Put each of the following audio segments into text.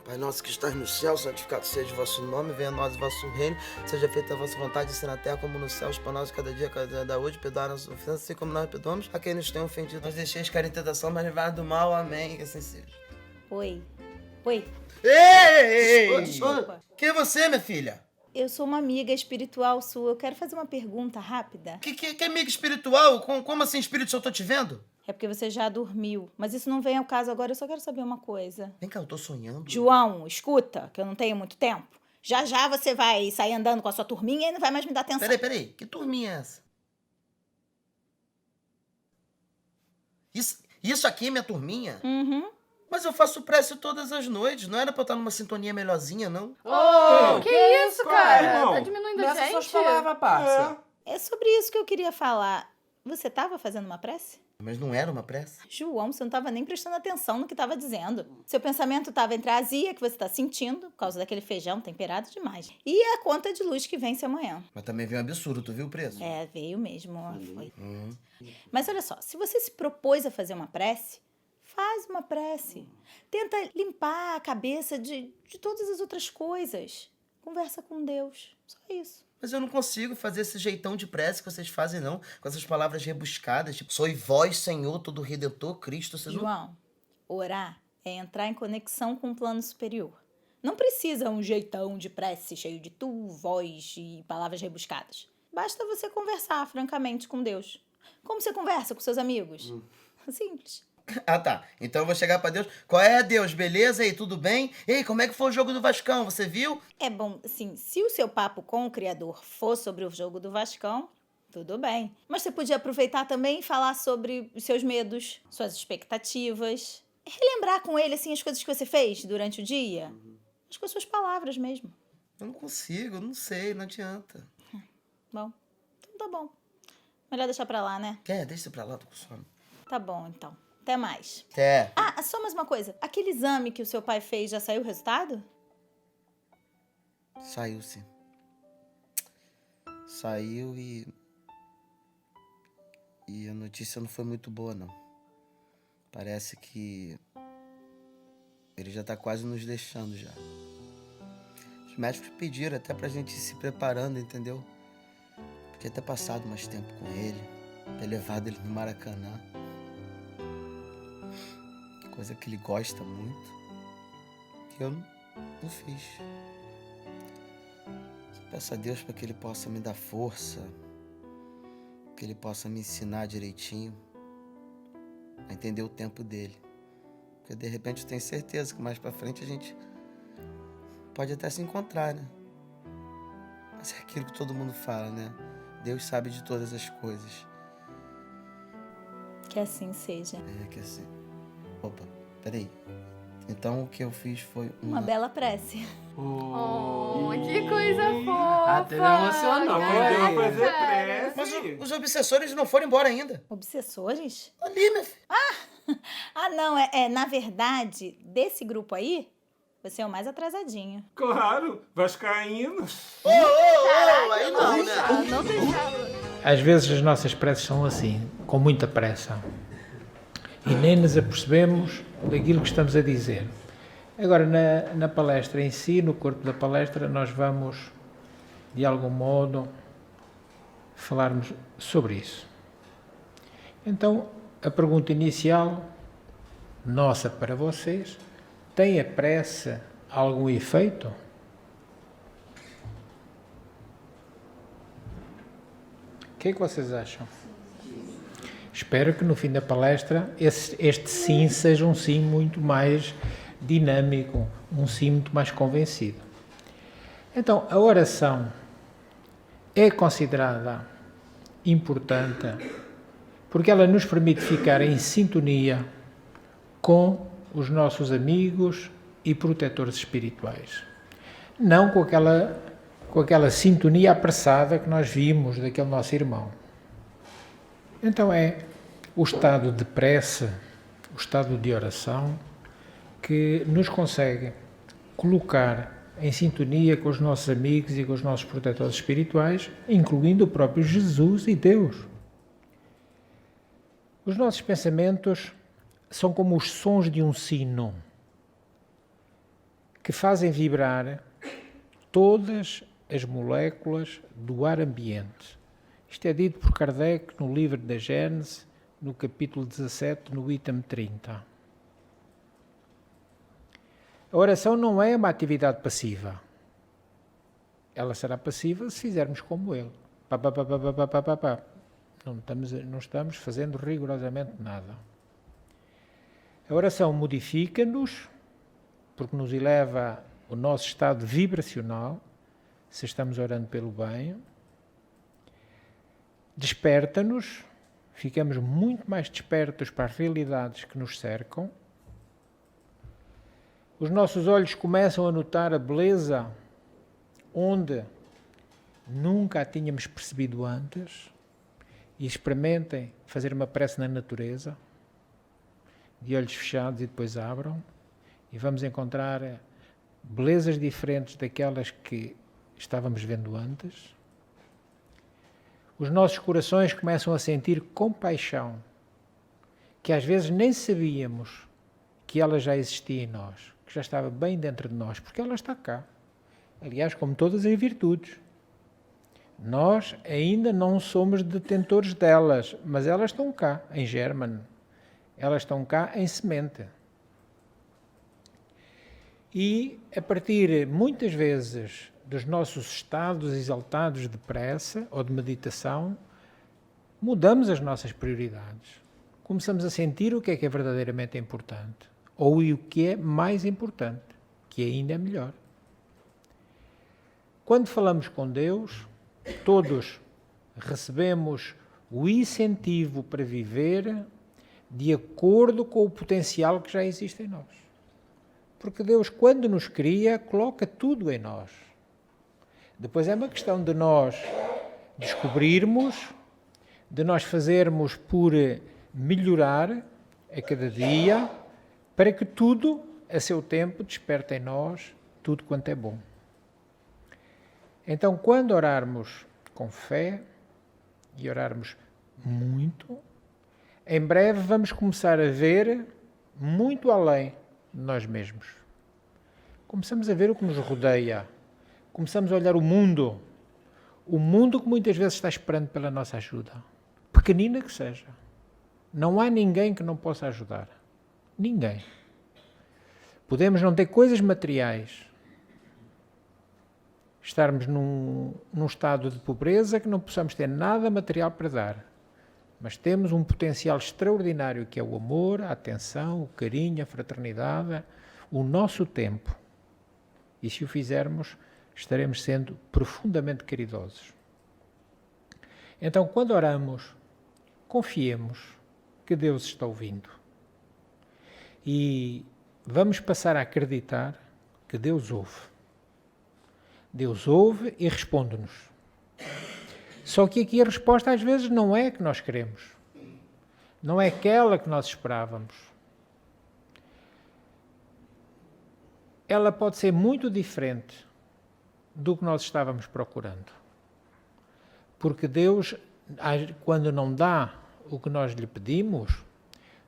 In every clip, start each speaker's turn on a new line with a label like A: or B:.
A: Pai nosso que estás no céu, santificado seja o vosso nome, venha a nós o vosso reino, seja feita a vossa vontade, assim na terra como nos céus, para nós cada dia da hoje, perdoar nossas ofensas, assim como nós perdoamos a quem nos tem ofendido. Nós deixeis cair em tentação, mas livrai do mal, amém, que assim seja.
B: Oi.
A: Ei!
B: Desculpa.
A: Quem é você, minha filha?
B: Eu sou uma amiga espiritual sua, eu quero fazer uma pergunta rápida.
A: Que amiga espiritual? Como assim espírito se eu tô te vendo?
B: É porque você já dormiu, mas isso não vem ao caso agora, eu só quero saber uma coisa.
A: Vem cá, eu tô sonhando.
B: João, escuta, que eu não tenho muito tempo. Já já você vai sair andando com a sua turminha e não vai mais me dar atenção.
A: Peraí, que turminha é essa? Isso aqui é minha turminha?
B: Uhum.
A: Mas eu faço prece todas as noites, não era pra eu estar numa sintonia melhorzinha, não?
C: Que isso, cara?
D: Irmão,
C: Tá diminuindo a
D: nessas
C: gente?
D: suas palavras, parça.
B: É sobre isso que eu queria falar. Você estava fazendo uma prece?
A: Mas não era uma prece?
B: João, você não estava nem prestando atenção no que estava dizendo. Seu pensamento estava entre a azia que você está sentindo, por causa daquele feijão temperado demais, e a conta de luz que vence amanhã.
A: Mas também veio um absurdo, tu viu o preço?
B: É, veio mesmo. Foi. Mas olha só, se você se propôs a fazer uma prece, faz uma prece. Tenta limpar a cabeça de todas as outras coisas. Conversa com Deus. Só isso.
A: Mas eu não consigo fazer esse jeitão de prece que vocês fazem, não. Com essas palavras rebuscadas, tipo, sois vós, Senhor, todo Redentor, Cristo. Vocês não...
B: João, orar é entrar em conexão com o plano superior. Não precisa um jeitão de prece cheio de tu, voz e palavras rebuscadas. Basta você conversar francamente com Deus. Como você conversa com seus amigos? Simples.
A: Ah, tá. Então eu vou chegar pra Deus. Qual é, Deus? Beleza? Ei, tudo bem? Ei, como é que foi o jogo do Vascão? Você viu?
B: É bom, assim, se o seu papo com o Criador for sobre o jogo do Vascão, tudo bem. Mas você podia aproveitar também e falar sobre os seus medos, suas expectativas. Relembrar com ele, assim, as coisas que você fez durante o dia. Mas com as suas palavras mesmo.
A: Eu não consigo, eu não sei, não adianta.
B: Bom, então tá bom. Melhor deixar pra lá, né?
A: Deixa pra lá, tô com sono.
B: Tá bom, então. Até mais.
A: Até.
B: Ah, só mais uma coisa. Aquele exame que o seu pai fez, já saiu o resultado?
A: Saiu, sim. Saiu e a notícia não foi muito boa, não. Parece que ele já tá quase nos deixando já. Os médicos pediram até pra gente ir se preparando, entendeu? Podia ter passado mais tempo com ele, ter levado ele no Maracanã. Coisa que ele gosta muito, que eu não fiz. Só peço a Deus para que ele possa me dar força, que ele possa me ensinar direitinho a entender o tempo dele. Porque de repente eu tenho certeza que mais para frente a gente pode até se encontrar, né? Mas é aquilo que todo mundo fala, né? Deus sabe de todas as coisas.
B: Que assim seja.
A: Que assim... Opa, peraí. Então o que eu fiz foi
B: Uma bela prece.
C: Que coisa fofa.
D: Até me emocionou.
C: Caraca.
D: Deu pra fazer prece.
A: Mas os obsessores não foram embora ainda.
B: Obsessores?
A: Ali, minha filha.
B: Ah, não, na verdade, desse grupo aí, você é o mais atrasadinho.
D: Claro, vascaíno.
A: Aí não, né?
C: Não deixava.
E: Às vezes as nossas preces são assim, com muita pressa. E nem nos apercebemos daquilo que estamos a dizer. Agora, na palestra em si, no corpo da palestra, nós vamos, de algum modo, falarmos sobre isso. Então, a pergunta inicial, nossa para vocês, tem a prece algum efeito? O que é que vocês acham? Espero que no fim da palestra este sim seja um sim muito mais dinâmico, um sim muito mais convencido. Então, a oração é considerada importante porque ela nos permite ficar em sintonia com os nossos amigos e protetores espirituais. Não com aquela sintonia apressada que nós vimos daquele nosso irmão. Então é o estado de prece, o estado de oração, que nos consegue colocar em sintonia com os nossos amigos e com os nossos protetores espirituais, incluindo o próprio Jesus e Deus. Os nossos pensamentos são como os sons de um sino, que fazem vibrar todas as moléculas do ar ambiente. Isto é dito por Kardec no livro da Gênese, no capítulo 17, no item 30. A oração não é uma atividade passiva. Ela será passiva se fizermos como ele. Não estamos fazendo rigorosamente nada. A oração modifica-nos, porque nos eleva o nosso estado vibracional, se estamos orando pelo bem. Desperta-nos, ficamos muito mais despertos para as realidades que nos cercam. Os nossos olhos começam a notar a beleza onde nunca a tínhamos percebido antes. E experimentem fazer uma prece na natureza, de olhos fechados e depois abram, e vamos encontrar belezas diferentes daquelas que estávamos vendo antes. Os nossos corações começam a sentir compaixão, que às vezes nem sabíamos que ela já existia em nós, que já estava bem dentro de nós, porque ela está cá. Aliás, como todas as virtudes. Nós ainda não somos detentores delas, mas elas estão cá, em germen. Elas estão cá em semente. E, a partir, muitas vezes, dos nossos estados exaltados de prece ou de meditação, mudamos as nossas prioridades. Começamos a sentir o que é verdadeiramente importante, ou o que é mais importante, que ainda é melhor. Quando falamos com Deus, todos recebemos o incentivo para viver de acordo com o potencial que já existe em nós. Porque Deus, quando nos cria, coloca tudo em nós. Depois é uma questão de nós descobrirmos, de nós fazermos por melhorar a cada dia, para que tudo, a seu tempo, desperte em nós tudo quanto é bom. Então, quando orarmos com fé e orarmos muito, em breve vamos começar a ver muito além de nós mesmos. Começamos a ver o que nos rodeia, começamos a olhar o mundo que muitas vezes está esperando pela nossa ajuda, pequenina que seja. Não há ninguém que não possa ajudar. Ninguém. Podemos não ter coisas materiais, estarmos num estado de pobreza que não possamos ter nada material para dar. Mas temos um potencial extraordinário que é o amor, a atenção, o carinho, a fraternidade, o nosso tempo. E se o fizermos, estaremos sendo profundamente caridosos. Então, quando oramos, confiemos que Deus está ouvindo. E vamos passar a acreditar que Deus ouve. Deus ouve e responde-nos. Só que aqui a resposta às vezes não é a que nós queremos. Não é aquela que nós esperávamos. Ela pode ser muito diferente do que nós estávamos procurando. Porque Deus, quando não dá o que nós lhe pedimos,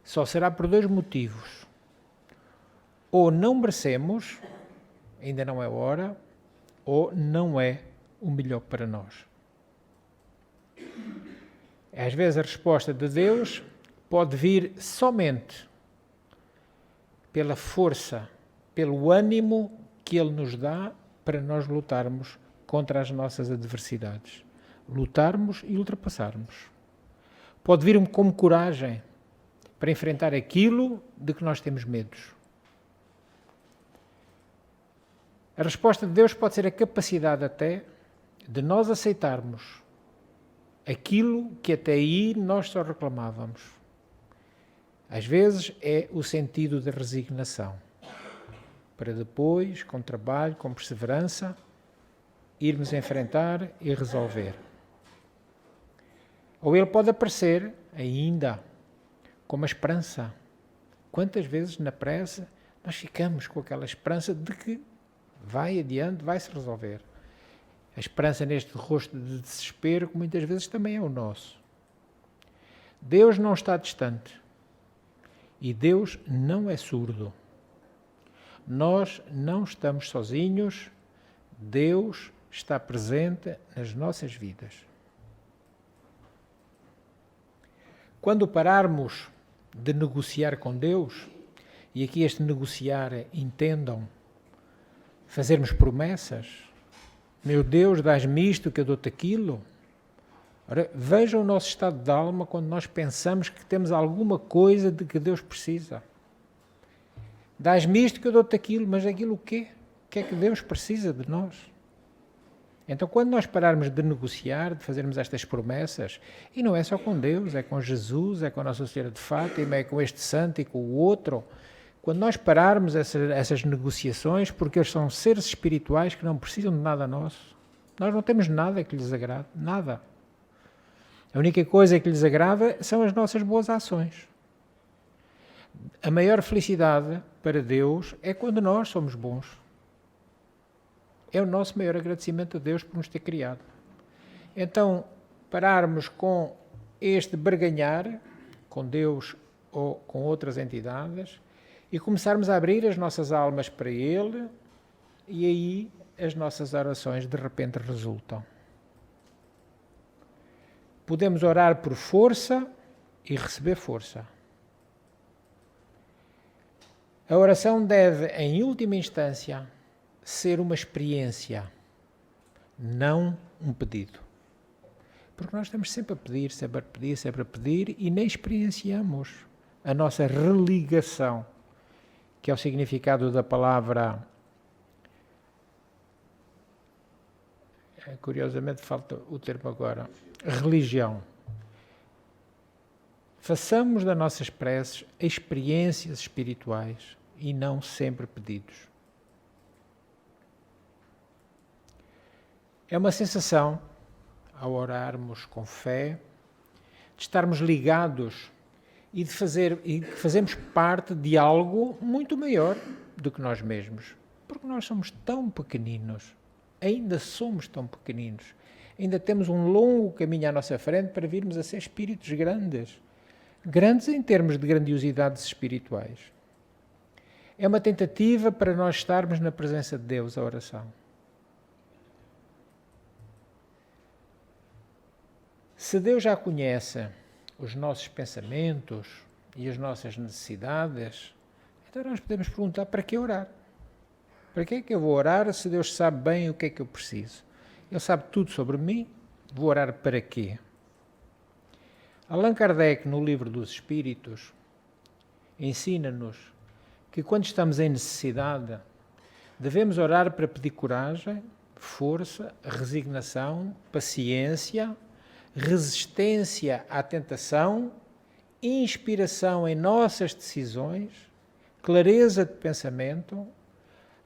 E: só será por dois motivos. Ou não merecemos, ainda não é hora, ou não é o melhor para nós. Às vezes a resposta de Deus pode vir somente pela força, pelo ânimo que Ele nos dá para nós lutarmos contra as nossas adversidades. Lutarmos e ultrapassarmos. Pode vir como coragem para enfrentar aquilo de que nós temos medos. A resposta de Deus pode ser a capacidade até de nós aceitarmos aquilo que até aí nós só reclamávamos. Às vezes é o sentido da resignação, para depois, com trabalho, com perseverança, irmos enfrentar e resolver. Ou ele pode aparecer ainda como a esperança. Quantas vezes na prece nós ficamos com aquela esperança de que vai adiante, vai se resolver. A esperança neste rosto de desespero que muitas vezes também é o nosso. Deus não está distante. E Deus não é surdo. nós não estamos sozinhos, Deus está presente nas nossas vidas. Quando pararmos de negociar com Deus, e aqui este negociar, entendam, fazermos promessas, meu Deus, dás-me isto que eu dou-te aquilo. Ora, vejam o nosso estado de alma quando nós pensamos que temos alguma coisa de que Deus precisa. Dás-me isto que eu dou-te aquilo, mas aquilo o quê? O que é que Deus precisa de nós? Então, quando nós pararmos de negociar, de fazermos estas promessas, e não é só com Deus, é com Jesus, é com a Nossa Senhora de Fátima, é com este santo e com o outro, quando nós pararmos essas negociações, porque eles são seres espirituais que não precisam de nada nosso, nós não temos nada que lhes agrade, nada. A única coisa que lhes agrada são as nossas boas ações. A maior felicidade para Deus é quando nós somos bons. É o nosso maior agradecimento a Deus por nos ter criado. Então, pararmos com este barganhar com Deus ou com outras entidades e começarmos a abrir as nossas almas para Ele, e aí as nossas orações de repente resultam. Podemos orar por força e receber força. A oração deve, em última instância, ser uma experiência, não um pedido. Porque nós estamos sempre a pedir, sempre a pedir, sempre a pedir e nem experienciamos a nossa religação, que é o significado da palavra. Curiosamente falta o termo agora. Religião. Façamos das nossas preces experiências espirituais e não sempre pedidos. É uma sensação, ao orarmos com fé, de estarmos ligados e de fazermos parte de algo muito maior do que nós mesmos. Porque nós somos tão pequeninos, ainda somos tão pequeninos, ainda temos um longo caminho à nossa frente para virmos a ser espíritos grandes. Grandes em termos de grandiosidades espirituais. É uma tentativa para nós estarmos na presença de Deus, a oração. Se Deus já conhece os nossos pensamentos e as nossas necessidades, então nós podemos perguntar: para que orar? Para que é que eu vou orar se Deus sabe bem o que é que eu preciso? Ele sabe tudo sobre mim, vou orar para quê? Allan Kardec, no Livro dos Espíritos, ensina-nos que quando estamos em necessidade, devemos orar para pedir coragem, força, resignação, paciência, resistência à tentação, inspiração em nossas decisões, clareza de pensamento,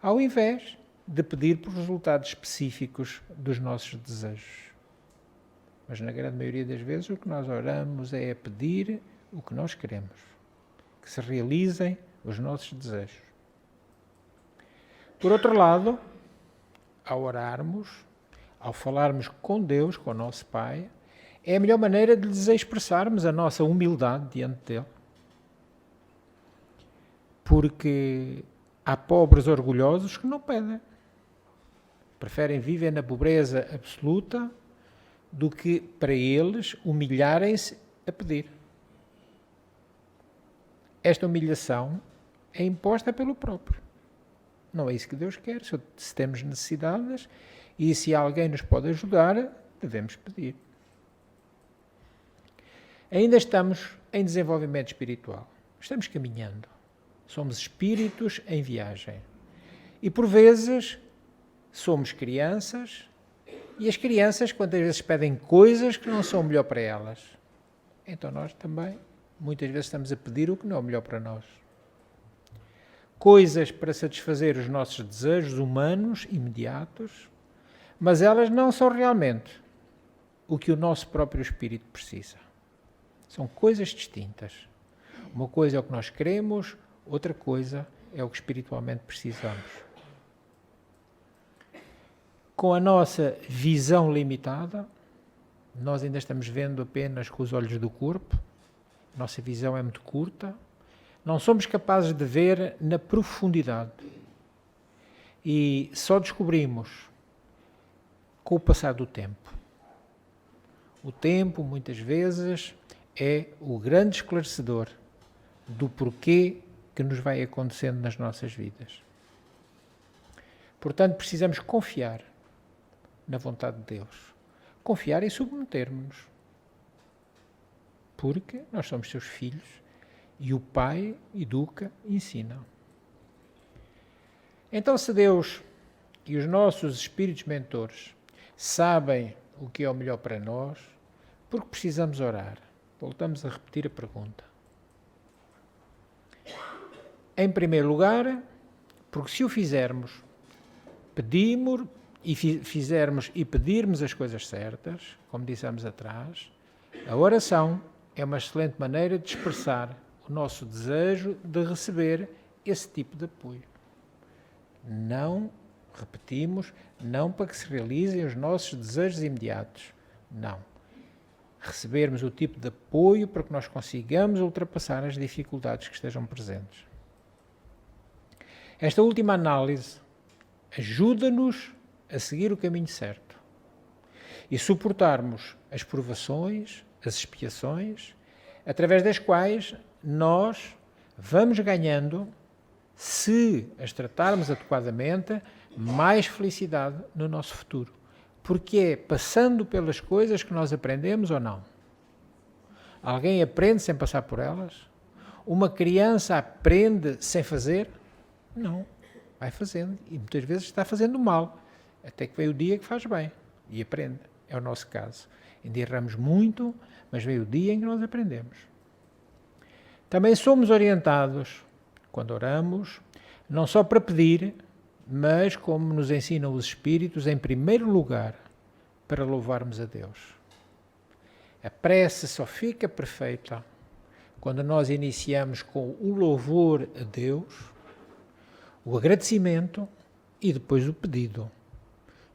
E: ao invés de pedir por resultados específicos dos nossos desejos. Mas na grande maioria das vezes o que nós oramos é a pedir o que nós queremos, que se realizem os nossos desejos. Por outro lado, ao orarmos, ao falarmos com Deus, com o nosso Pai, é a melhor maneira de lhes expressarmos a nossa humildade diante dele. Porque há pobres orgulhosos que não pedem. Preferem viver na pobreza absoluta do que para eles humilharem-se a pedir. Esta humilhação é imposta pelo próprio. Não é isso que Deus quer. Se temos necessidades e se alguém nos pode ajudar, devemos pedir. Ainda estamos em desenvolvimento espiritual. Estamos caminhando. Somos espíritos em viagem. E por vezes somos crianças, e as crianças quantas vezes pedem coisas que não são melhor para elas. Então nós também muitas vezes estamos a pedir o que não é melhor para nós. Coisas para satisfazer os nossos desejos humanos imediatos, mas elas não são realmente o que o nosso próprio espírito precisa. São coisas distintas. Uma coisa é o que nós queremos, outra coisa é o que espiritualmente precisamos. Com a nossa visão limitada, nós ainda estamos vendo apenas com os olhos do corpo, nossa visão é muito curta, não somos capazes de ver na profundidade e só descobrimos com o passar do tempo. O tempo, muitas vezes, é o grande esclarecedor do porquê que nos vai acontecendo nas nossas vidas. Portanto, precisamos confiar na vontade de Deus. Confiar e submetermos-nos. Porque nós somos seus filhos e o Pai educa e ensina. Então, se Deus e os nossos espíritos mentores sabem o que é o melhor para nós, por que precisamos orar? Voltamos a repetir a pergunta. Em primeiro lugar, porque se o fizermos, fizermos e pedirmos as coisas certas, como dissemos atrás, a oração é uma excelente maneira de expressar o nosso desejo de receber esse tipo de apoio. Não, repetimos, não para que se realizem os nossos desejos imediatos. Não. Recebermos o tipo de apoio para que nós consigamos ultrapassar as dificuldades que estejam presentes. Esta última análise ajuda-nos a seguir o caminho certo e suportarmos as provações, as expiações, através das quais nós vamos ganhando, se as tratarmos adequadamente, mais felicidade no nosso futuro. Porque é passando pelas coisas que nós aprendemos ou não? Alguém aprende sem passar por elas? Uma criança aprende sem fazer? Não. Vai fazendo. E muitas vezes está fazendo mal. Até que vem o dia que faz bem. E aprende. É o nosso caso. Ainda erramos muito, mas vem o dia em que nós aprendemos. Também somos orientados, quando oramos, não só para pedir, mas como nos ensinam os Espíritos, em primeiro lugar, para louvarmos a Deus. A prece só fica perfeita quando nós iniciamos com o louvor a Deus, o agradecimento e depois o pedido.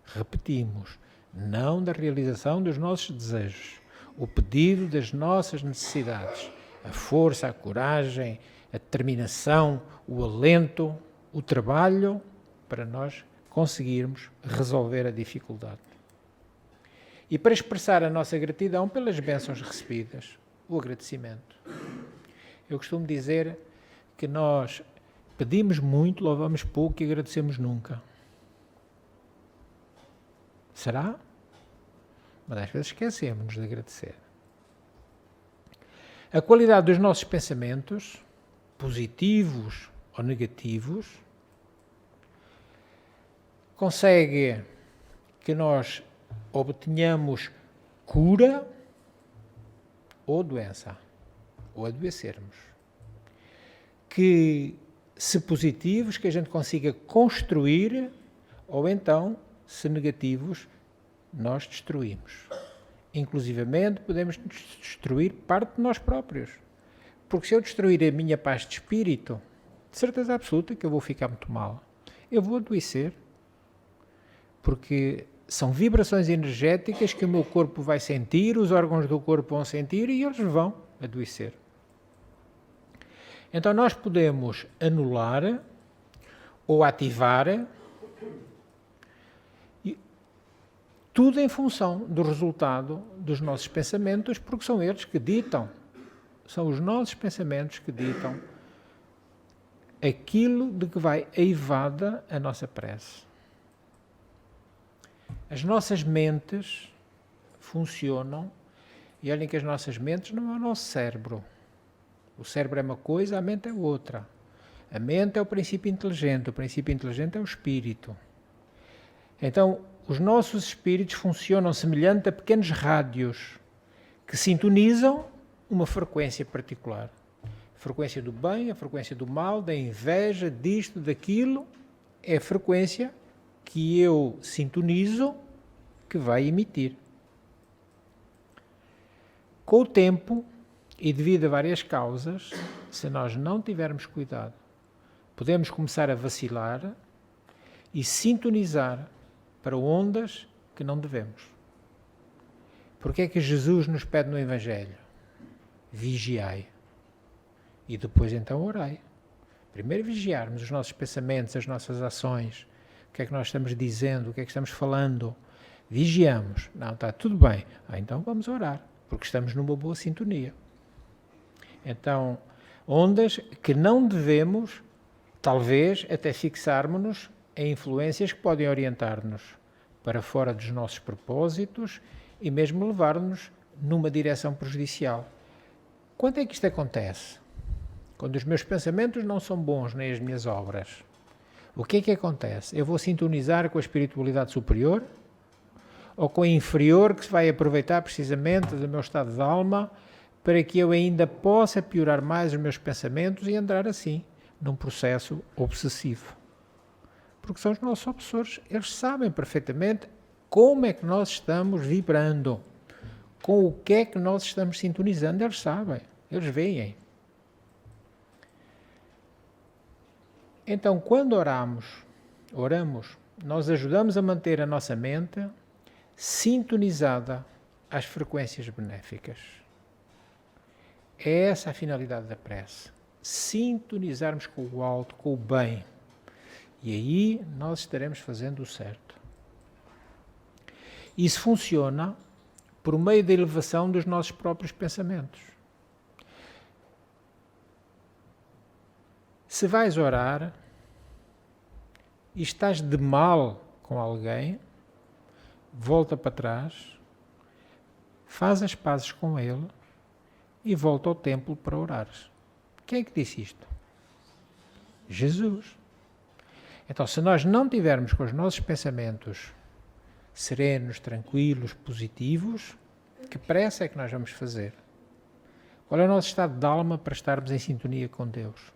E: Repetimos, não da realização dos nossos desejos, o pedido das nossas necessidades, a força, a coragem, a determinação, o alento, o trabalho, para nós conseguirmos resolver a dificuldade. E para expressar a nossa gratidão pelas bênçãos recebidas, o agradecimento. Eu costumo dizer que nós pedimos muito, louvamos pouco e agradecemos nunca. Será? Mas às vezes esquecemos de agradecer. A qualidade dos nossos pensamentos, positivos ou negativos, consegue que nós obtenhamos cura ou doença, ou adoecermos. Que, se positivos, que a gente consiga construir, ou então, se negativos, nós destruímos. Inclusivamente, podemos destruir parte de nós próprios. Porque se eu destruir a minha paz de espírito, de certeza absoluta que eu vou ficar muito mal. Eu vou adoecer. Porque são vibrações energéticas que o meu corpo vai sentir, os órgãos do corpo vão sentir e eles vão adoecer. Então nós podemos anular ou ativar, tudo em função do resultado dos nossos pensamentos, porque são eles que ditam, são os nossos pensamentos que ditam aquilo de que vai aivada a nossa prece. As nossas mentes funcionam, e olhem que as nossas mentes não é o nosso cérebro. O cérebro é uma coisa, a mente é outra. A mente é o princípio inteligente é o espírito. Então, os nossos espíritos funcionam semelhante a pequenos rádios que sintonizam uma frequência particular. A frequência do bem, a frequência do mal, da inveja, disto, daquilo, é a frequência que eu sintonizo que vai emitir. Com o tempo, e devido a várias causas, se nós não tivermos cuidado, podemos começar a vacilar e sintonizar para ondas que não devemos. Porque é que Jesus nos pede no Evangelho? Vigiai. E depois então orai. Primeiro vigiarmos os nossos pensamentos, as nossas ações, O que é que nós estamos dizendo? O que é que estamos falando? Vigiamos. Não, está tudo bem. Então vamos orar, porque estamos numa boa sintonia. Então, ondas que não devemos, talvez, até fixarmos-nos em influências que podem orientar-nos para fora dos nossos propósitos e mesmo levar-nos numa direção prejudicial. Quando é que isto acontece? Quando os meus pensamentos não são bons nem as minhas obras. O que é que acontece? Eu vou sintonizar com a espiritualidade superior ou com a inferior que se vai aproveitar precisamente do meu estado de alma para que eu ainda possa piorar mais os meus pensamentos e entrar assim num processo obsessivo. Porque são os nossos obsessores. Eles sabem perfeitamente como é que nós estamos vibrando, com o que é que nós estamos sintonizando. Eles sabem, eles veem. Então, quando oramos, nós ajudamos a manter a nossa mente sintonizada às frequências benéficas. É essa a finalidade da prece. Sintonizarmos com o alto, com o bem. E aí nós estaremos fazendo o certo. Isso funciona por meio da elevação dos nossos próprios pensamentos. Se vais orar e estás de mal com alguém, volta para trás, faz as pazes com ele e volta ao templo para orares. Quem é que disse isto? Jesus. Então, se nós não tivermos com os nossos pensamentos serenos, tranquilos, positivos, que pressa é que nós vamos fazer? Qual é o nosso estado de alma para estarmos em sintonia com Deus?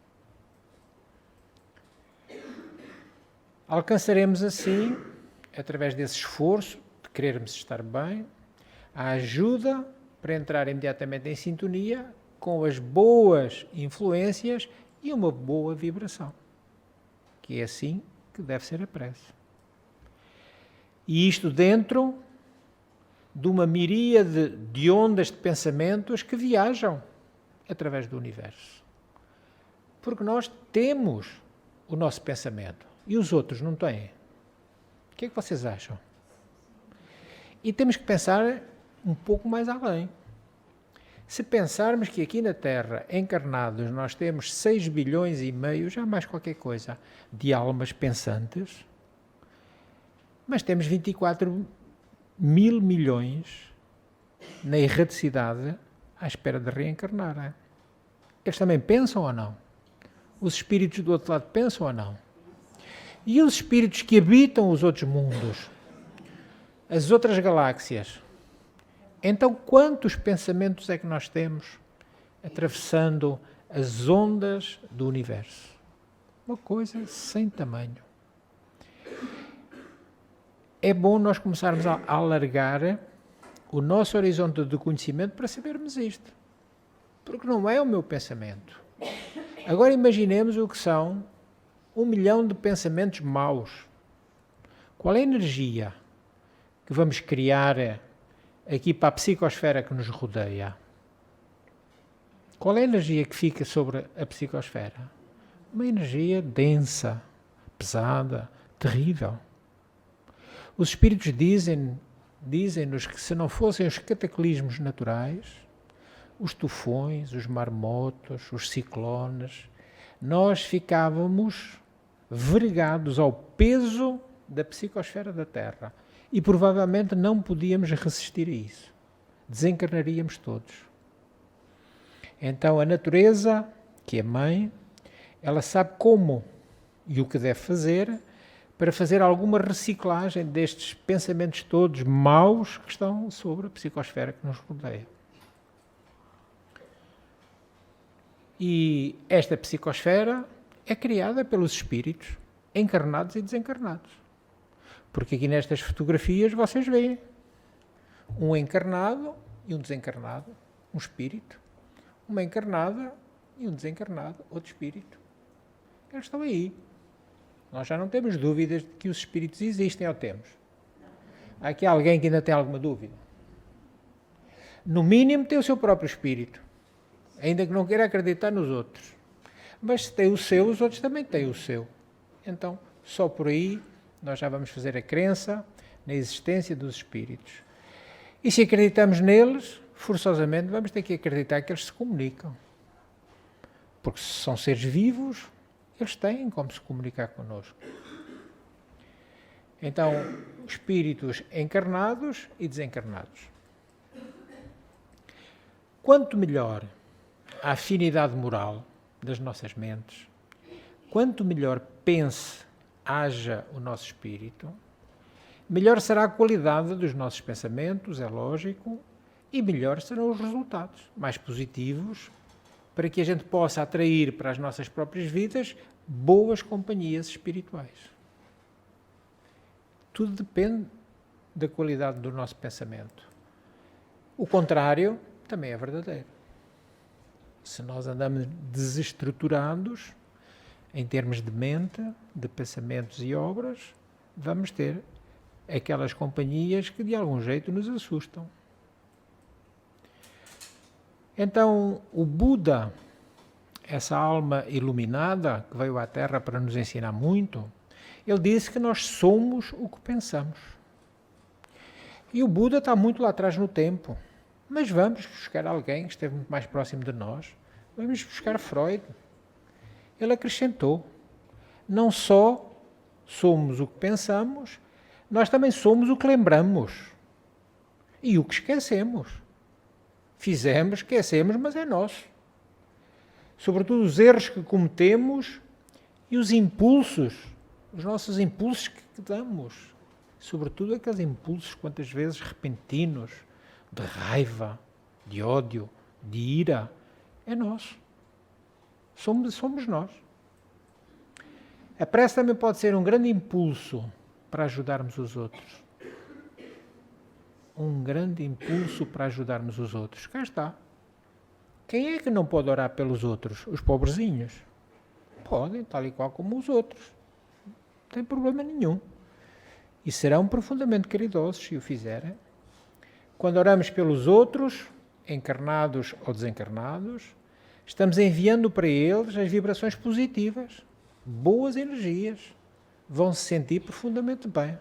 E: Alcançaremos assim, através desse esforço de querermos estar bem, a ajuda para entrar imediatamente em sintonia com as boas influências e uma boa vibração. Que é assim que deve ser a prece. E isto dentro de uma miríade de ondas de pensamentos que viajam através do universo. Porque nós temos o nosso pensamento e os outros não têm. O que é que vocês acham? E temos que pensar um pouco mais além. Se pensarmos que aqui na Terra, encarnados, nós temos 6 bilhões e meio, já mais qualquer coisa, de almas pensantes, mas temos 24 mil milhões na erradicidade à espera de reencarnar. Hein? Eles também pensam ou não? Os espíritos do outro lado pensam ou não? E os espíritos que habitam os outros mundos, as outras galáxias, então quantos pensamentos é que nós temos atravessando as ondas do universo? Uma coisa sem tamanho. É bom nós começarmos a alargar o nosso horizonte de conhecimento para sabermos isto. Porque não é o meu pensamento. Agora imaginemos o que são 1 milhão de pensamentos maus. Qual é a energia que vamos criar aqui para a psicosfera que nos rodeia? Qual é a energia que fica sobre a psicosfera? Uma energia densa, pesada, terrível. Os espíritos dizem-nos que se não fossem os cataclismos naturais, os tufões, os marmotos, os ciclones, nós ficávamos vergados ao peso da psicosfera da Terra e provavelmente não podíamos resistir a isso. Desencarnaríamos todos. Então a natureza, que é mãe, ela sabe como e o que deve fazer para fazer alguma reciclagem destes pensamentos todos maus que estão sobre a psicosfera que nos rodeia. E esta psicosfera é criada pelos espíritos, encarnados e desencarnados. Porque aqui nestas fotografias vocês veem um encarnado e um desencarnado, um espírito, uma encarnada e um desencarnado, outro espírito. Eles estão aí. Nós já não temos dúvidas de que os espíritos existem, ou temos? Há aqui alguém que ainda tem alguma dúvida? No mínimo tem o seu próprio espírito, ainda que não queira acreditar nos outros. Mas se tem o seu, os outros também têm o seu. Então, só por aí nós já vamos fazer a crença na existência dos espíritos. E se acreditamos neles, forçosamente vamos ter que acreditar que eles se comunicam. Porque se são seres vivos, eles têm como se comunicar connosco. Então, espíritos encarnados e desencarnados. Quanto melhor a afinidade moral das nossas mentes, quanto melhor pense, haja o nosso espírito, melhor será a qualidade dos nossos pensamentos, é lógico, e melhor serão os resultados, mais positivos, para que a gente possa atrair para as nossas próprias vidas boas companhias espirituais. Tudo depende da qualidade do nosso pensamento. O contrário também é verdadeiro. Se nós andamos desestruturados, em termos de mente, de pensamentos e obras, vamos ter aquelas companhias que de algum jeito nos assustam. Então, o Buda, essa alma iluminada que veio à Terra para nos ensinar muito, ele disse que nós somos o que pensamos. E o Buda está muito lá atrás no tempo. Mas vamos buscar alguém que esteve muito mais próximo de nós. Vamos buscar Freud. Ele acrescentou, não só somos o que pensamos, nós também somos o que lembramos e o que esquecemos. Fizemos, esquecemos, mas é nosso. Sobretudo os erros que cometemos e os impulsos, os nossos impulsos que damos. Sobretudo aqueles impulsos, quantas vezes repentinos, de raiva, de ódio, de ira, é nosso. Somos nós. A prece também pode ser um grande impulso para ajudarmos os outros. Um grande impulso para ajudarmos os outros. Cá está. Quem é que não pode orar pelos outros? Os pobrezinhos. Podem, tal e qual como os outros. Não tem problema nenhum. E serão profundamente caridosos se o fizerem. Quando oramos pelos outros, encarnados ou desencarnados, estamos enviando para eles as vibrações positivas, boas energias. Vão se sentir profundamente bem.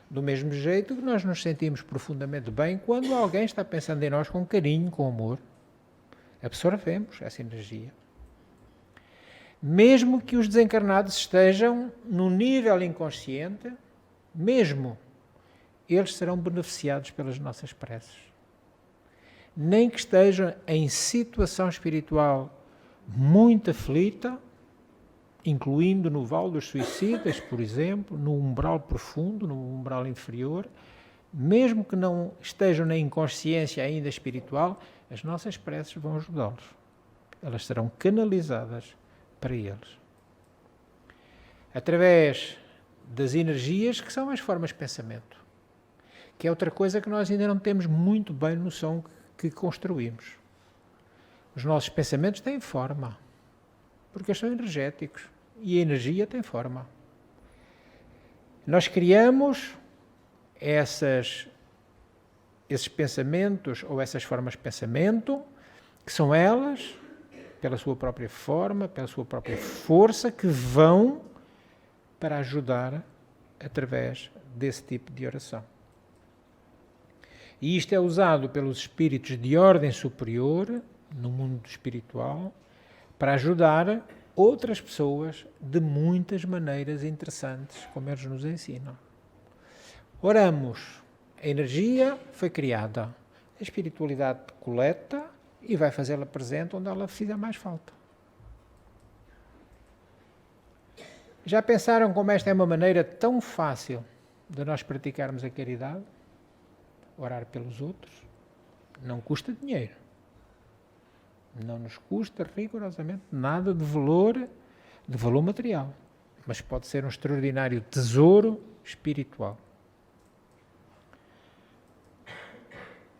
E: Do mesmo jeito que nós nos sentimos profundamente bem quando alguém está pensando em nós com carinho, com amor. Absorvemos essa energia. Mesmo que os desencarnados estejam num nível inconsciente, mesmo eles serão beneficiados pelas nossas preces. Nem que estejam em situação espiritual muito aflita, incluindo no vale dos suicidas, por exemplo, no umbral profundo, no umbral inferior, mesmo que não estejam na inconsciência ainda espiritual, as nossas preces vão ajudá-los. Elas serão canalizadas para eles. Através das energias que são as formas de pensamento, que é outra coisa que nós ainda não temos muito bem noção que construímos. Os nossos pensamentos têm forma, porque eles são energéticos, e a energia tem forma. Nós criamos esses pensamentos ou essas formas de pensamento, que são elas, pela sua própria forma, pela sua própria força, que vão para ajudar através desse tipo de oração. E isto é usado pelos espíritos de ordem superior, no mundo espiritual, para ajudar outras pessoas de muitas maneiras interessantes, como eles nos ensinam. Oramos, a energia foi criada, a espiritualidade coleta e vai fazê-la presente onde ela fizer mais falta. Já pensaram como esta é uma maneira tão fácil de nós praticarmos a caridade? Orar pelos outros não custa dinheiro. Não nos custa rigorosamente nada de valor material, mas pode ser um extraordinário tesouro espiritual.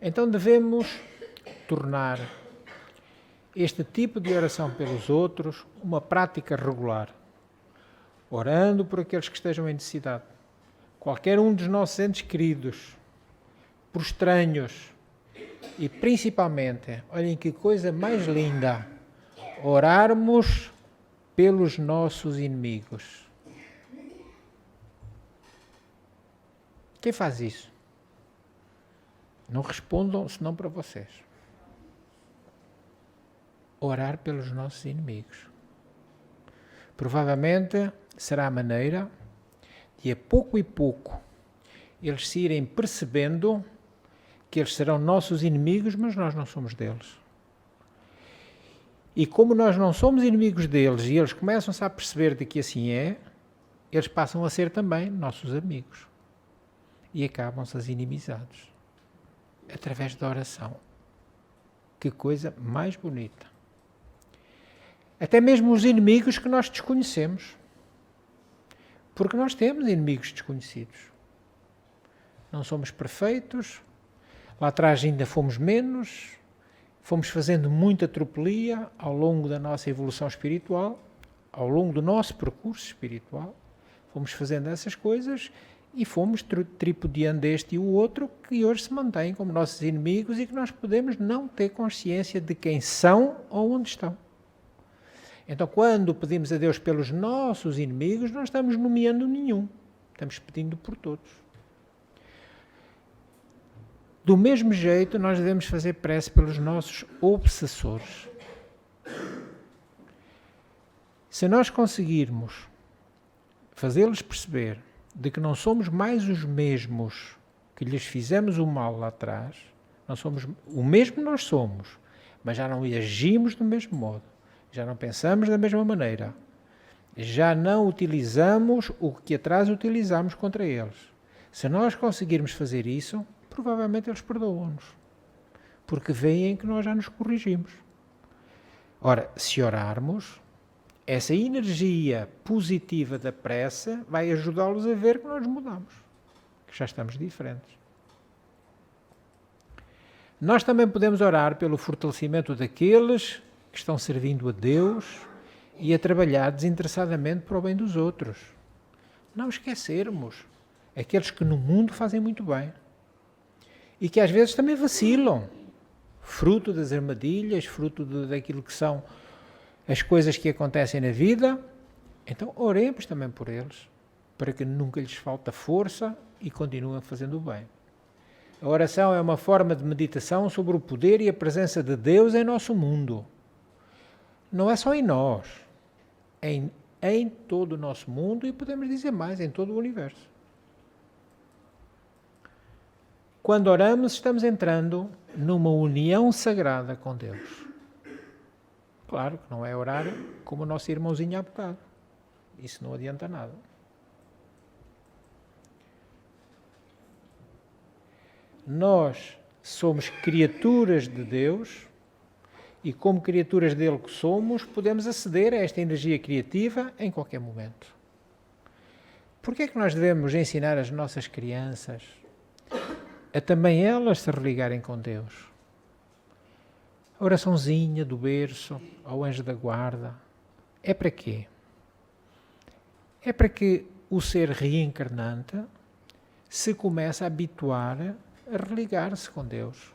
E: Então devemos tornar este tipo de oração pelos outros uma prática regular, orando por aqueles que estejam em necessidade. Qualquer um dos nossos entes queridos, por estranhos, e principalmente, olhem que coisa mais linda, orarmos pelos nossos inimigos. Quem faz isso? Não respondam senão para vocês. Orar pelos nossos inimigos. Provavelmente será a maneira de, a pouco e pouco, eles se irem percebendo que eles serão nossos inimigos, mas nós não somos deles. E como nós não somos inimigos deles e eles começam-se a perceber de que assim é, eles passam a ser também nossos amigos. E acabam-se as inimizades. Através da oração. Que coisa mais bonita. Até mesmo os inimigos que nós desconhecemos. Porque nós temos inimigos desconhecidos. Não somos perfeitos. Lá atrás ainda fomos menos. Fomos fazendo muita tropelia ao longo da nossa evolução espiritual, ao longo do nosso percurso espiritual. Fomos fazendo essas coisas e fomos tripudiando este e o outro, que hoje se mantêm como nossos inimigos e que nós podemos não ter consciência de quem são ou onde estão. Então, quando pedimos a Deus pelos nossos inimigos, não estamos nomeando nenhum. Estamos pedindo por todos. Do mesmo jeito, nós devemos fazer prece pelos nossos obsessores. Se nós conseguirmos fazê-los perceber de que não somos mais os mesmos que lhes fizemos o mal lá atrás, não somos o mesmo nós somos, mas já não agimos do mesmo modo, já não pensamos da mesma maneira, já não utilizamos o que atrás utilizámos contra eles. Se nós conseguirmos fazer isso, provavelmente eles perdoam-nos, porque veem que nós já nos corrigimos. Ora, se orarmos, essa energia positiva da prece vai ajudá-los a ver que nós mudamos, que já estamos diferentes. Nós também podemos orar pelo fortalecimento daqueles que estão servindo a Deus e a trabalhar desinteressadamente para o bem dos outros. Não esquecermos aqueles que no mundo fazem muito bem e que às vezes também vacilam, fruto das armadilhas, fruto daquilo que são as coisas que acontecem na vida. Então oremos também por eles, para que nunca lhes falte força e continuem fazendo o bem. A oração é uma forma de meditação sobre o poder e a presença de Deus em nosso mundo. Não é só em nós, é em todo o nosso mundo e podemos dizer mais, em todo o universo. Quando oramos, estamos entrando numa união sagrada com Deus. Claro que não é orar como o nosso irmãozinho há bocado. Isso não adianta nada. Nós somos criaturas de Deus e, como criaturas dele que somos, podemos aceder a esta energia criativa em qualquer momento. Por que é que nós devemos ensinar as nossas crianças a também elas se religarem com Deus? A oraçãozinha do berço ao anjo da guarda é para quê? É para que o ser reencarnante se comece a habituar a religar-se com Deus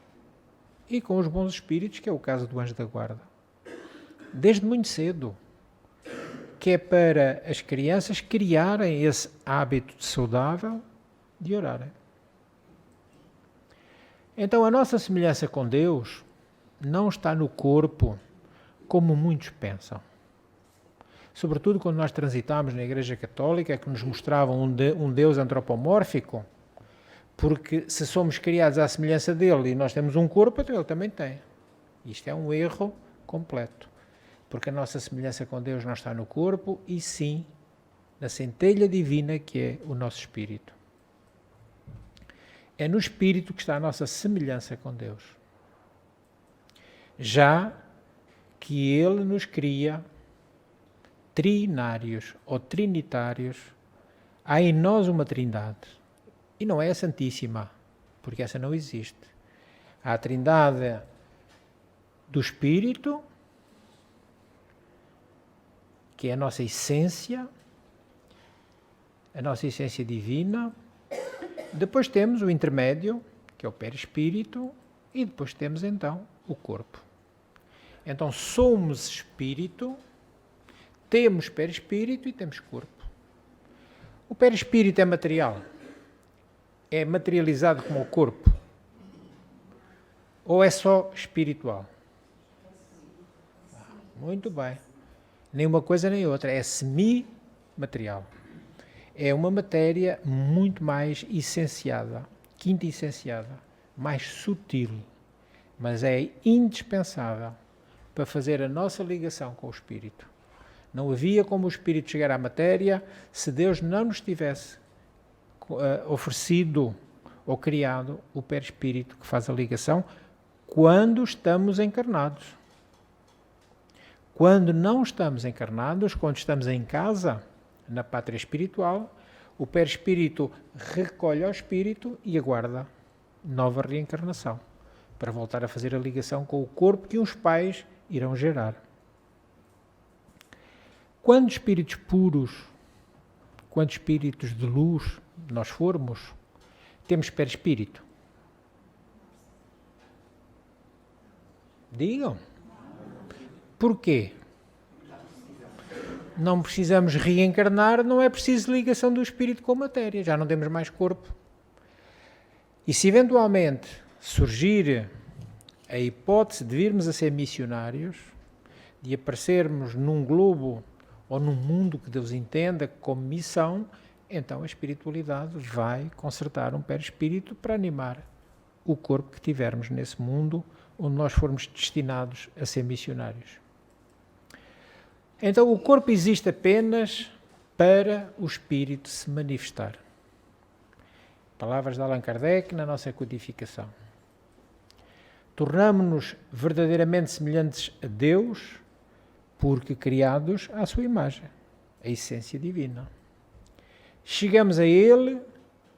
E: e com os bons espíritos, que é o caso do anjo da guarda. Desde muito cedo, que é para as crianças criarem esse hábito saudável de orarem. Então a nossa semelhança com Deus não está no corpo, como muitos pensam. Sobretudo quando nós transitamos na Igreja Católica, que nos mostravam um Deus antropomórfico, porque se somos criados à semelhança dele e nós temos um corpo, então ele também tem. Isto é um erro completo, porque a nossa semelhança com Deus não está no corpo, e sim na centelha divina que é o nosso espírito. É no espírito que está a nossa semelhança com Deus. Já que ele nos cria trinários ou trinitários, há em nós uma trindade. E não é a Santíssima, porque essa não existe. Há a trindade do Espírito, que é a nossa essência divina. Depois temos o intermédio, que é o perispírito, e depois temos então o corpo. Então somos espírito, temos perispírito e temos corpo. O perispírito é material. é materializado como o corpo? Ou é só espiritual? Muito bem. Nem uma coisa nem outra. É semi-material. É uma matéria muito mais essenciada, quintessenciada, mais sutil, mas é indispensável para fazer a nossa ligação com o Espírito. Não havia como o Espírito chegar à matéria se Deus não nos tivesse oferecido ou criado o perispírito que faz a ligação quando estamos encarnados. Quando não estamos encarnados, quando estamos em casa, na pátria espiritual, o perispírito recolhe ao espírito e aguarda nova reencarnação, para voltar a fazer a ligação com o corpo que os pais irão gerar. Quando espíritos puros, quando espíritos de luz nós formos, temos perispírito? Digam. Porquê? Não precisamos reencarnar, não é preciso ligação do espírito com a matéria, já não temos mais corpo. E se eventualmente surgir a hipótese de virmos a ser missionários, de aparecermos num globo ou num mundo que Deus entenda como missão, então a espiritualidade vai consertar um perispírito para animar o corpo que tivermos nesse mundo onde nós formos destinados a ser missionários. Então o corpo existe apenas para o espírito se manifestar. Palavras de Allan Kardec na nossa codificação. Tornamo-nos verdadeiramente semelhantes a Deus porque criados à sua imagem, a essência divina. Chegamos a Ele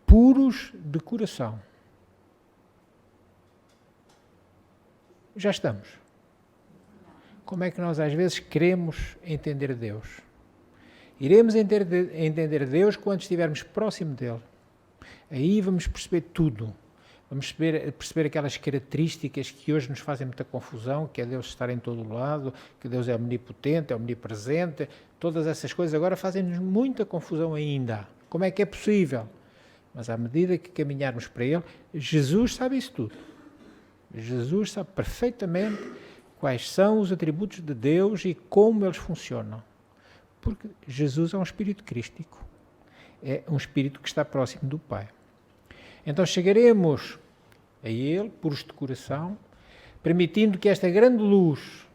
E: puros de coração. Já estamos. Como é que nós às vezes queremos entender Deus? Iremos entender Deus quando estivermos próximo dele. Aí vamos perceber tudo. Vamos perceber aquelas características que hoje nos fazem muita confusão, que é Deus estar em todo o lado, que Deus é omnipotente, é omnipresente. Todas essas coisas agora fazem-nos muita confusão ainda. Como é que é possível? Mas à medida que caminharmos para Ele, Jesus sabe isso tudo. Jesus sabe perfeitamente quais são os atributos de Deus e como eles funcionam. Porque Jesus é um espírito crístico. É um espírito que está próximo do Pai. Então chegaremos a Ele, puros de coração, permitindo que esta grande luz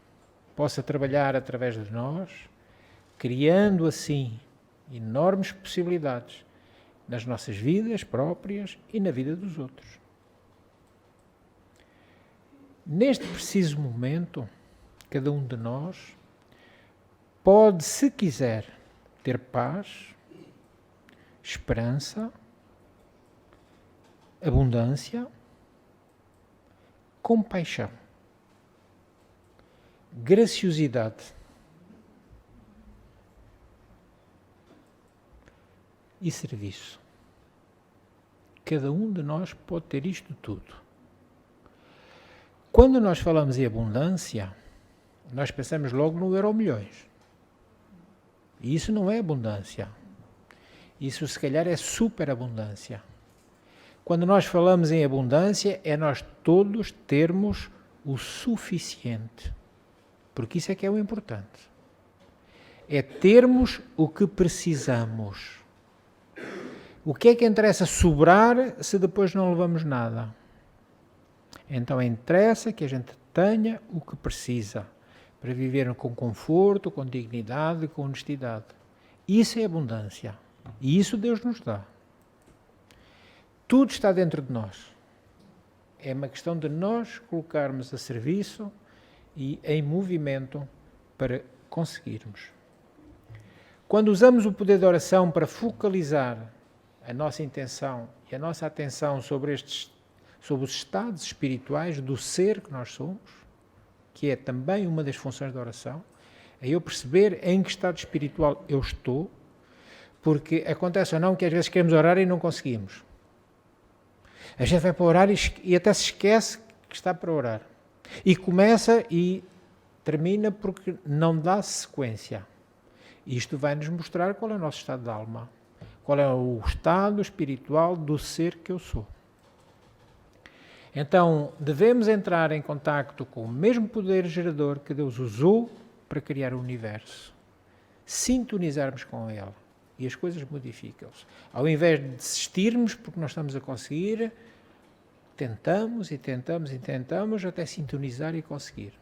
E: possa trabalhar através de nós, criando assim enormes possibilidades nas nossas vidas próprias e na vida dos outros. Neste preciso momento, cada um de nós pode, se quiser, ter paz, esperança, abundância, compaixão, graciosidade e serviço. Cada um de nós pode ter isto tudo. Quando nós falamos em abundância, nós pensamos logo no Euromilhões. E isso não é abundância. Isso, se calhar, é superabundância. Quando nós falamos em abundância, é nós todos termos o suficiente. Porque isso é que é o importante. É termos o que precisamos. O que é que interessa sobrar se depois não levamos nada? Então interessa que a gente tenha o que precisa para viver com conforto, com dignidade, com honestidade. Isso é abundância. E isso Deus nos dá. Tudo está dentro de nós. É uma questão de nós colocarmos a serviço e em movimento para conseguirmos. Quando usamos o poder da oração para focalizar a nossa intenção e a nossa atenção sobre os estados espirituais do ser que nós somos, que é também uma das funções da oração, é eu perceber em que estado espiritual eu estou, porque acontece ou não que às vezes queremos orar e não conseguimos. A gente vai para orar e até se esquece que está para orar. E começa e termina porque não dá sequência. Isto vai nos mostrar qual é o nosso estado de alma. Qual é o estado espiritual do ser que eu sou? Então, devemos entrar em contacto com o mesmo poder gerador que Deus usou para criar o universo. Sintonizarmos com ele. E as coisas modificam-se. Ao invés de desistirmos porque não estamos a conseguir, tentamos e tentamos e tentamos até sintonizar e conseguir.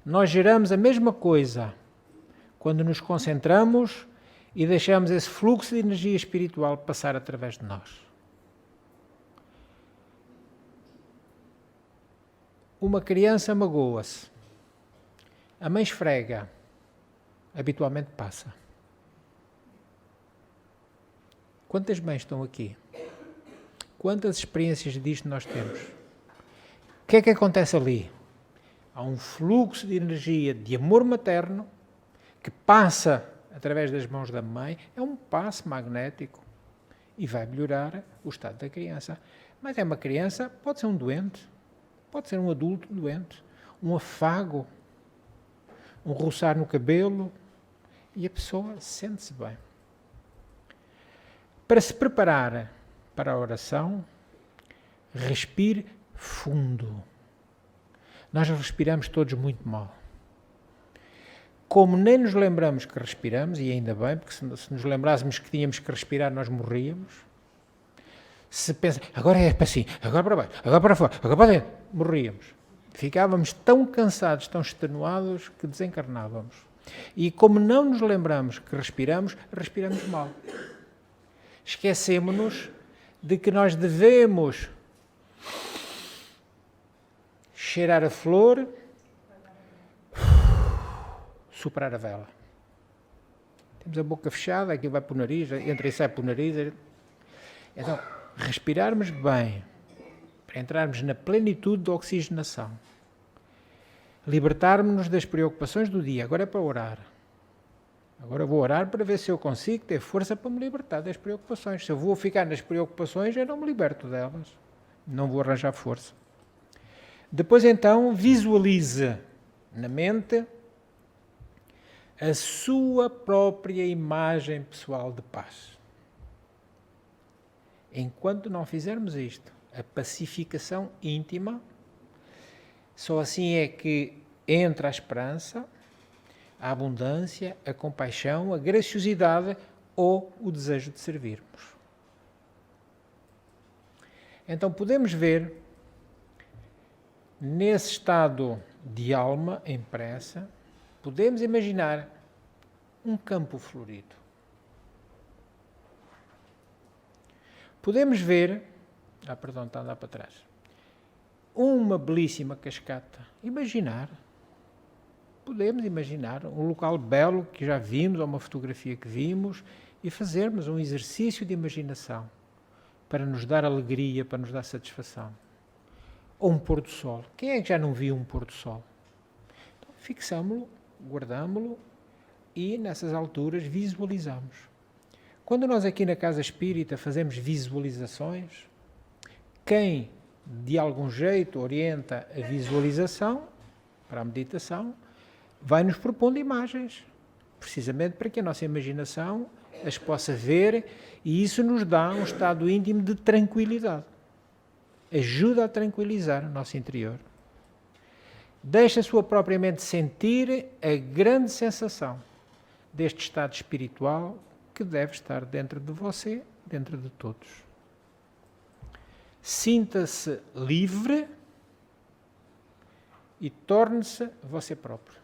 E: Nós geramos a mesma coisa quando nos concentramos e deixamos esse fluxo de energia espiritual passar através de nós. Uma criança magoa-se. A mãe esfrega. Habitualmente passa. Quantas mães estão aqui? Quantas experiências disto nós temos? O que é que acontece ali? Há um fluxo de energia, de amor materno, que passa através das mãos da mãe, é um passe magnético e vai melhorar o estado da criança. Mas é uma criança, pode ser um doente, pode ser um adulto doente, um afago, um roçar no cabelo, e a pessoa sente-se bem. Para se preparar para a oração, respire fundo. Nós respiramos todos muito mal. Como nem nos lembramos que respiramos, e ainda bem, porque se nos lembrássemos que tínhamos que respirar, nós morríamos. Se pensa, agora é para assim, agora para baixo, agora para fora, agora para dentro, morríamos. Ficávamos tão cansados, tão extenuados, que desencarnávamos. E como não nos lembramos que respiramos, respiramos mal. Esquecemos-nos de que nós devemos cheirar a flor, soprar a vela. Temos a boca fechada, aquilo vai para o nariz, entra e sai para o nariz. Então, respirarmos bem, para entrarmos na plenitude da oxigenação. Libertarmos-nos das preocupações do dia. Agora é para orar. Agora vou orar para ver se eu consigo ter força para me libertar das preocupações. Se eu vou ficar nas preocupações, eu não me liberto delas. Não vou arranjar força. Depois, então, visualize na mente a sua própria imagem pessoal de paz. Enquanto não fizermos isto, a pacificação íntima, só assim é que entra a esperança, a abundância, a compaixão, a graciosidade ou o desejo de servirmos. Então podemos ver, nesse estado de alma em pressa, podemos imaginar um campo florido. Podemos ver, está a andar para trás, uma belíssima cascata. Podemos imaginar um local belo que já vimos, ou uma fotografia que vimos, e fazermos um exercício de imaginação para nos dar alegria, para nos dar satisfação. Ou um pôr do sol. Quem é que já não viu um pôr do sol? Então, fixámo-lo, guardámo-lo e, nessas alturas, visualizamos. Quando nós aqui na Casa Espírita fazemos visualizações, quem de algum jeito orienta a visualização para a meditação vai-nos propondo imagens, precisamente para que a nossa imaginação as possa ver, e isso nos dá um estado íntimo de tranquilidade. Ajuda a tranquilizar o nosso interior. Deixa a sua própria mente sentir a grande sensação deste estado espiritual que deve estar dentro de você, dentro de todos. Sinta-se livre e torne-se você próprio.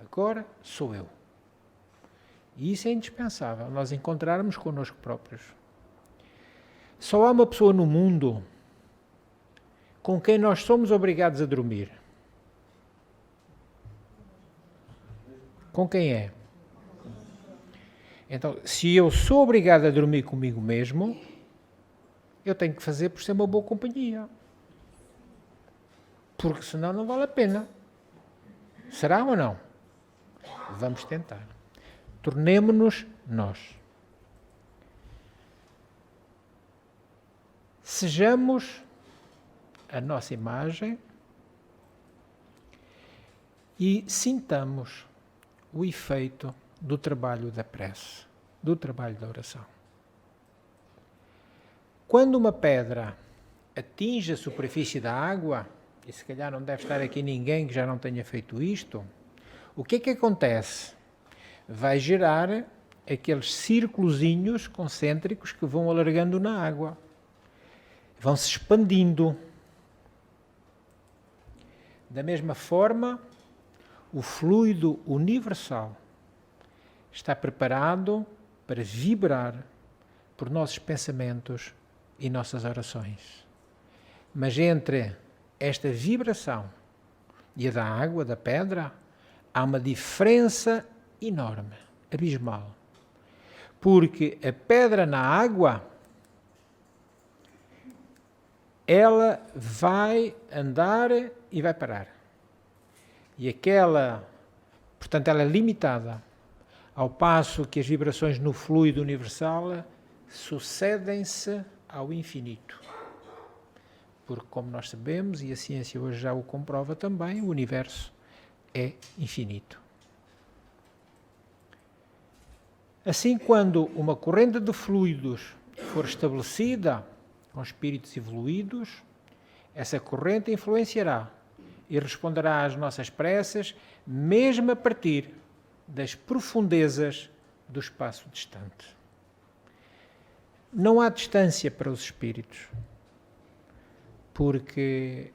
E: Agora sou eu. E isso é indispensável, nós encontrarmos connosco próprios. Só há uma pessoa no mundo com quem nós somos obrigados a dormir. Com quem é? Então, se eu sou obrigado a dormir comigo mesmo, eu tenho que fazer por ser uma boa companhia. Porque senão não vale a pena. Será ou não? Vamos tentar. Tornemo-nos nós. Sejamos a nossa imagem e sintamos o efeito do trabalho da prece. do trabalho da oração. Quando uma pedra atinge a superfície da água, e se calhar não deve estar aqui ninguém que já não tenha feito isto, o que é que acontece? Vai gerar aqueles círculozinhos concêntricos que vão alargando na água, vão se expandindo. Da mesma forma, o fluido universal está preparado para vibrar por nossos pensamentos e nossas orações. Mas entre esta vibração e a da água, da pedra, há uma diferença enorme, abismal. Porque a pedra na água, ela vai andar e vai parar. E aquela, portanto, ela é limitada, ao passo que as vibrações no fluido universal sucedem-se ao infinito. Porque, como nós sabemos, e a ciência hoje já o comprova também, o universo é infinito. Assim, quando uma corrente de fluidos for estabelecida com espíritos evoluídos, essa corrente influenciará e responderá às nossas preces, mesmo a partir das profundezas do espaço distante. Não há distância para os espíritos, porque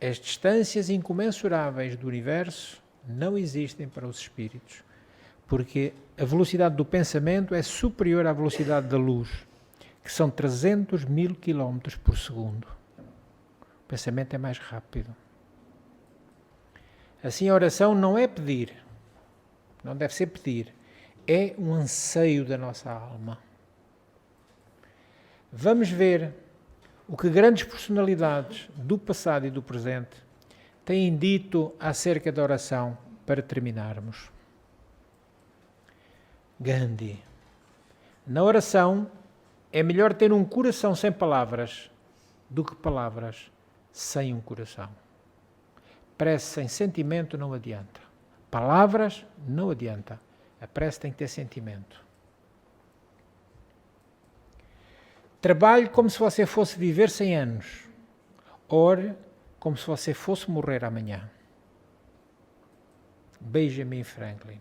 E: as distâncias incomensuráveis do universo não existem para os espíritos, porque a velocidade do pensamento é superior à velocidade da luz, que são 300.000 km por segundo. O pensamento é mais rápido. Assim, a oração não é pedir, não deve ser pedir, é um anseio da nossa alma. Vamos ver o que grandes personalidades do passado e do presente têm dito acerca da oração para terminarmos. Gandhi. Na oração é melhor ter um coração sem palavras do que palavras sem um coração. Prece sem sentimento não adianta. Palavras não adianta. A prece tem que ter sentimento. Trabalhe como se você fosse viver 100 anos. Ore como se você fosse morrer amanhã. Benjamin Franklin,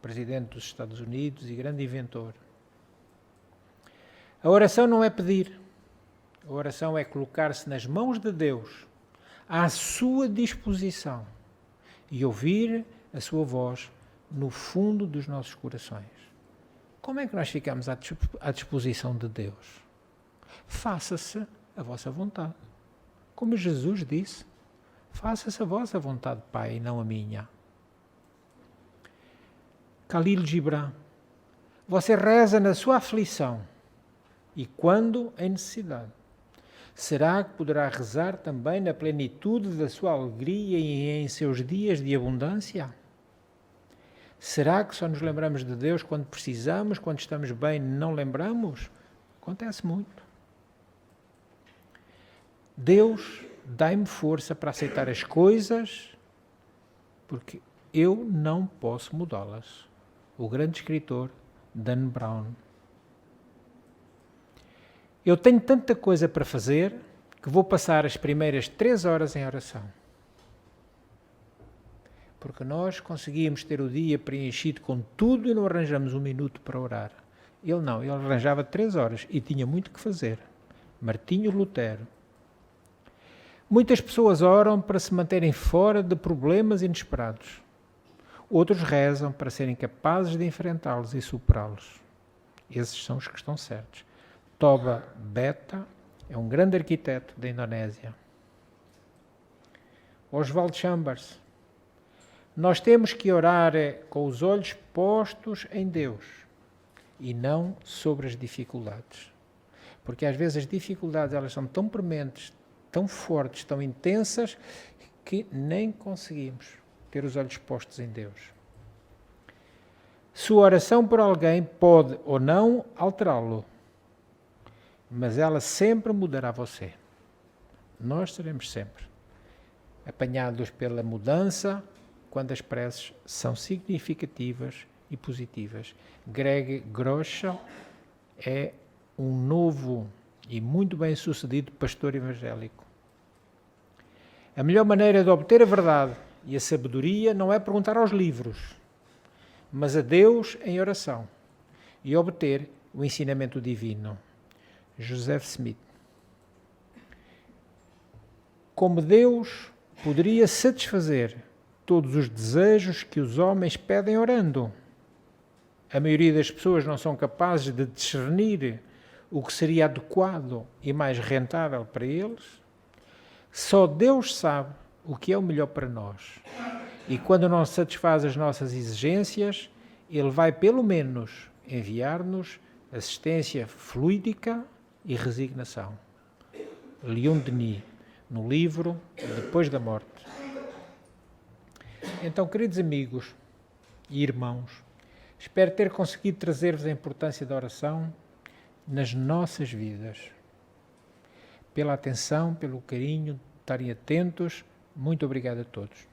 E: presidente dos Estados Unidos e grande inventor. A oração não é pedir. A oração é colocar-se nas mãos de Deus, à sua disposição, e ouvir a sua voz no fundo dos nossos corações. Como é que nós ficamos à disposição de Deus? Faça-se a vossa vontade. Como Jesus disse, faça-se a vossa vontade, Pai, e não a minha. Khalil Gibran, você reza na sua aflição e quando em necessidade. Será que poderá rezar também na plenitude da sua alegria e em seus dias de abundância? Será que só nos lembramos de Deus quando precisamos, quando estamos bem, não lembramos? Acontece muito. Deus, dai-me força para aceitar as coisas, porque eu não posso mudá-las. O grande escritor Dan Brown. Eu tenho tanta coisa para fazer que vou passar as primeiras 3 horas em oração. Porque nós conseguimos ter o dia preenchido com tudo e não arranjamos 1 minuto para orar. Ele não, ele arranjava 3 horas e tinha muito que fazer. Martinho Lutero. Muitas pessoas oram para se manterem fora de problemas inesperados. Outros rezam para serem capazes de enfrentá-los e superá-los. Esses são os que estão certos. Toba Betta é um grande arquiteto da Indonésia. Oswald Chambers. Nós temos que orar com os olhos postos em Deus e não sobre as dificuldades. Porque às vezes as dificuldades elas são tão prementes, tão fortes, tão intensas, que nem conseguimos ter os olhos postos em Deus. Sua oração por alguém pode ou não alterá-lo, mas ela sempre mudará você. Nós seremos sempre apanhados pela mudança quando as preces são significativas e positivas. Greg Groeschel é um novo e muito bem-sucedido pastor evangélico. A melhor maneira de obter a verdade e a sabedoria não é perguntar aos livros, mas a Deus em oração e obter o ensinamento divino. Joseph Smith. Como Deus poderia satisfazer todos os desejos que os homens pedem orando? A maioria das pessoas não são capazes de discernir o que seria adequado e mais rentável para eles. Só Deus sabe o que é o melhor para nós. E quando não satisfaz as nossas exigências, Ele vai pelo menos enviar-nos assistência fluídica e resignação. Leon Denis, no livro Depois da Morte. Então, queridos amigos e irmãos, espero ter conseguido trazer-vos a importância da oração nas nossas vidas. Pela atenção, pelo carinho, de estarem atentos, muito obrigado a todos.